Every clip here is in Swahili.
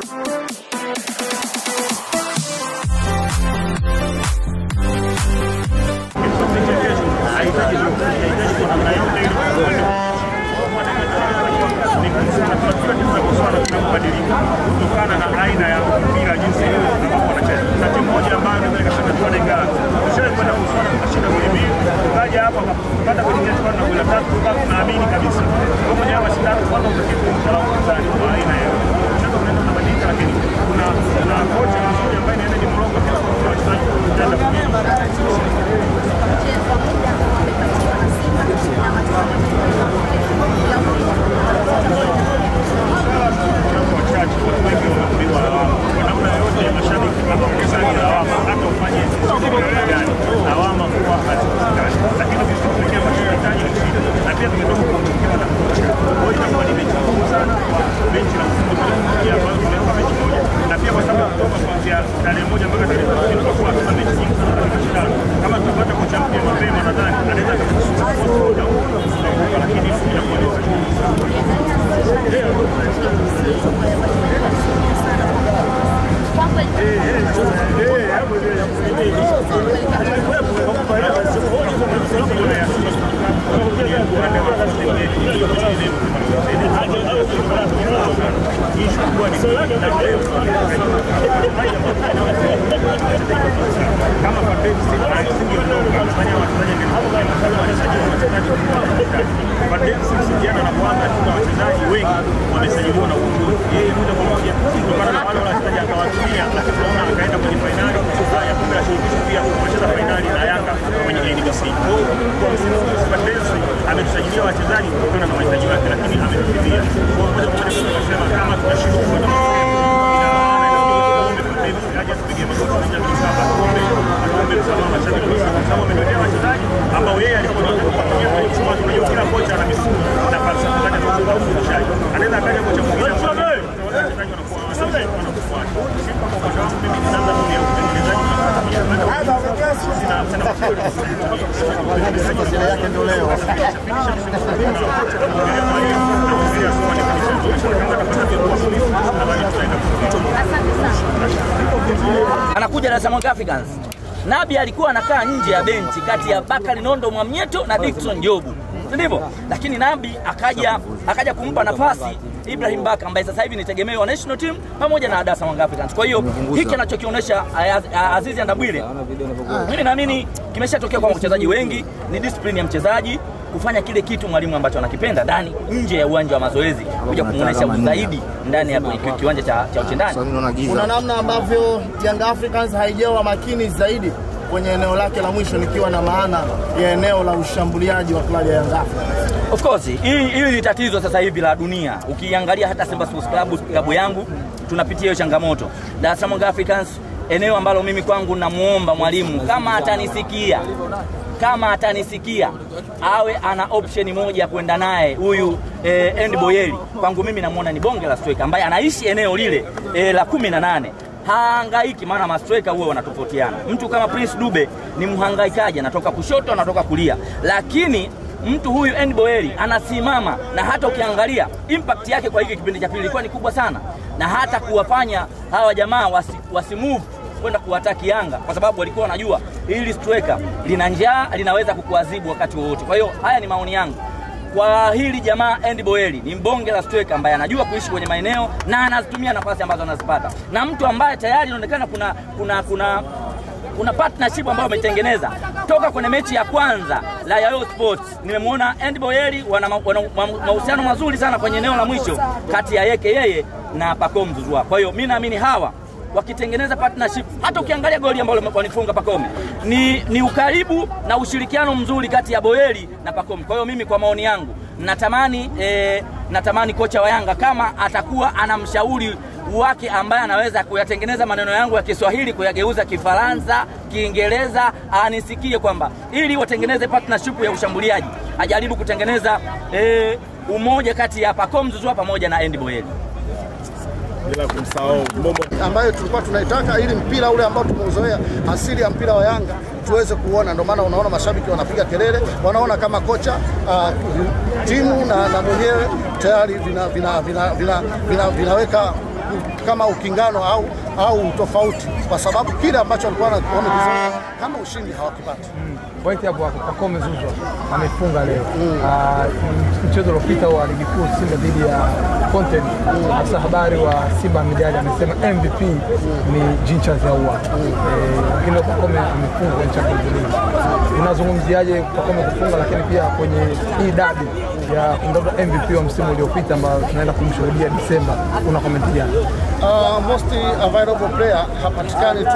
kutokana na aina ya mpira jinsi ambapo wanacheza. Na timu moja ambayo inaweza ikashinda tu Denga. Tushaje kwenda kusoma kushinda goli mbili. Tukaja hapa kupata goli tatu na goli tatu tukawa tunaamini kabisa. Kwa moja ya mashindano kwanza utakiwa mtaalamu mzani kwa aina ya. Tunaweza kuenda na badilika lakini kuna kocha mzuri ambaye anaenda ni Morocco kwa wachezaji kutenda ametusajiliwa wachezaji kutokana na mahitaji yake, lakini ametulia kwa moja kwa moja tunasema kama tunashindwa kwa haja tupige magoli na msaba tuombe msamaha mashabiki kwa sababu ametuletea wachezaji ambao yeye alikuwa anataka kutumia kwa chuma. Tunajua kila kocha ana mifumo na falsafa zake za ufundishaji. Anaweza akaja kocha mwingine wachezaji wanakuwa sisi kama kocha wangu mimi ninaanza kunia utengenezaji na yake ndio leo anakuja Dar es Salaam Africans. Nabi alikuwa anakaa nje ya benchi kati ya Bakari Nondo Mwamnyeto na Dickson Jobu, ndivyo, lakini Nabi akaja kumpa nafasi Ibrahim Baka ambaye sasa hivi ni tegemeo wa national team pamoja na Dar es Salaam Africans. Kwa hiyo hiki anachokionyesha Azizi Ndabwile, mimi naamini kimeshatokea kwa wachezaji wengi, ni discipline ya mchezaji kufanya kile kitu mwalimu ambacho anakipenda ndani nje ya uwanja wa mazoezi kuja kumuonesha zaidi ndani ya kiwanja cha ushindani. Kuna namna ambavyo Young Africans haijawa makini zaidi kwenye eneo lake la mwisho, nikiwa na maana ya eneo la ushambuliaji wa klabu ya Young Africans. Of course, hili ni tatizo sasa hivi la dunia. Ukiangalia hata Simba Sports Club, klabu yangu, tunapitia hiyo changamoto. Dar es Salaam Africans, eneo ambalo mimi kwangu namuomba mwalimu kama atanisikia awe ana option moja kwenda naye huyu End Boyeli. Kwangu mimi namuona ni bonge la striker ambaye anaishi eneo lile la 18. Haangaiki, maana mastreka huwa wanatofautiana. Mtu kama Prince Dube ni mhangaikaji, anatoka kushoto anatoka kulia, lakini mtu huyu End Boyeli anasimama, na hata ukiangalia impact yake kwa hiki kipindi cha pili ilikuwa ni kubwa sana, na hata kuwafanya hawa jamaa wasimove kwenda kuwataki Yanga, kwa sababu walikuwa wanajua hili striker lina njaa, linaweza kukuadhibu wakati wowote. Kwa hiyo haya ni maoni yangu kwa hili jamaa. End Boyeli ni mbonge la striker ambaye anajua kuishi kwenye maeneo na anazitumia nafasi ambazo anazipata, na mtu ambaye tayari inaonekana kuna partnership ambayo ametengeneza toka kwenye mechi ya kwanza la Yayo Sports. Nimemuona End Boyeli wana mahusiano mazuri sana kwenye eneo la mwisho kati ya yeye na Pacome Zouzoua. Kwa hiyo mimi naamini hawa wakitengeneza partnership, hata ukiangalia goli ambalo walifunga Pacome ni ukaribu na ushirikiano mzuri kati ya Boyeli na Pacome. Kwa hiyo mimi kwa maoni yangu natamani kocha wa Yanga kama atakuwa anamshauri wake ambaye anaweza kuyatengeneza maneno yangu ya Kiswahili kuyageuza Kifaransa, Kiingereza, anisikie kwamba ili watengeneze partnership ya ushambuliaji ajaribu kutengeneza umoja kati ya Pacome Zouzoua pamoja na End Boyeli. Bila kumsahau Mbombo ambayo tulikuwa tunaitaka, ili mpira ule ambao tumeuzoea asili ya mpira wa Yanga tuweze kuona. Ndio maana unaona mashabiki wanapiga kelele, wanaona kama kocha timu na mwenyewe tayari vinaweka kama ukingano au tofauti, kwa sababu kile ambacho walikuwa wamekizoea kama ushindi hawakipati. Pointi hapo Pacome Zouzoua amefunga leo. Mchezo uliopita wa ligi kuu Simba dhidi ya Content, afisa habari wa Simba Midali amesema MVP ni Jean Charles Ahoua. Lakini Pacome amefunga kwenye Champions League. Unazungumziaje Pacome kufunga, lakini pia kwenye hii dabi ya kumtafuta MVP wa msimu uliopita ambao tunaenda kumshuhudia Desemba, una comment gani? Most available player hapatikani tu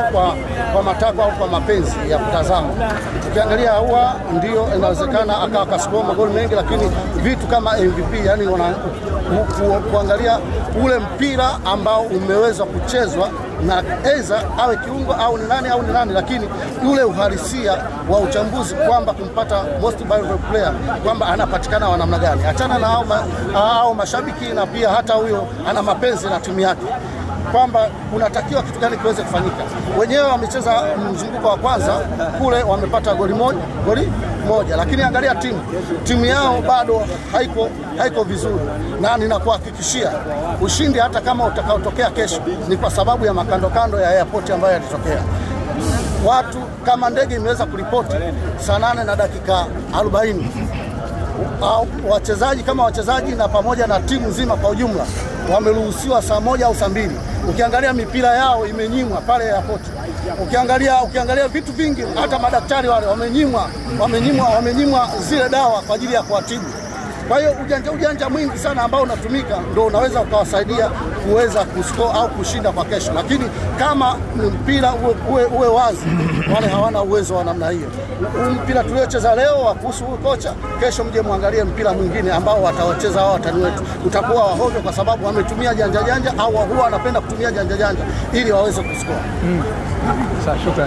kwa matakwa au kwa mapenzi ya kutazama. Ukiangalia Ahoua ndio inawezekana akascore magoli mengi, lakini vitu kama MVP, yani kuangalia ule mpira ambao umeweza kuchezwa na eza awe kiungo au ni nani, lakini ule uhalisia wa uchambuzi kwamba kumpata most valuable player kwamba anapatikana wa namna gani. Achana na hao mashabiki na pia hata huyo ana mapenzi na timu yake, kwamba unatakiwa kitu gani kiweze kufanyika. Wenyewe wamecheza mzunguko wa kwanza kule, wamepata goli moja, lakini angalia timu yao bado haiko vizuri, na ninakuhakikishia ushindi hata kama utakaotokea kesho ni kwa sababu ya makando ya airport ambayo yalitokea. Watu kama ndege imeweza kuripoti saa 8:40, wachezaji na pamoja na timu nzima kwa ujumla wameruhusiwa saa 1 au saa 2. Ukiangalia mipira yao imenyimwa pale airport. Ukiangalia vitu vingi, hata madaktari wale wamenyimwa zile dawa kwa ajili ya kuwatibu. Kwa hiyo ujanja mwingi sana ambao unatumika ndio unaweza ukawasaidia kuweza kuscore au kushinda kwa kesho, lakini kama mpira uwe wazi, wale hawana uwezo wa namna hiyo. Mpira tuliocheza leo wa kuhusu kocha, kesho mje muangalie mpira mwingine ambao watawacheza hao watani wetu, utakuwa wahovyo kwa sababu wametumia janja au huwa wanapenda kutumia janja ili waweze kuscore. Sasa shukrani.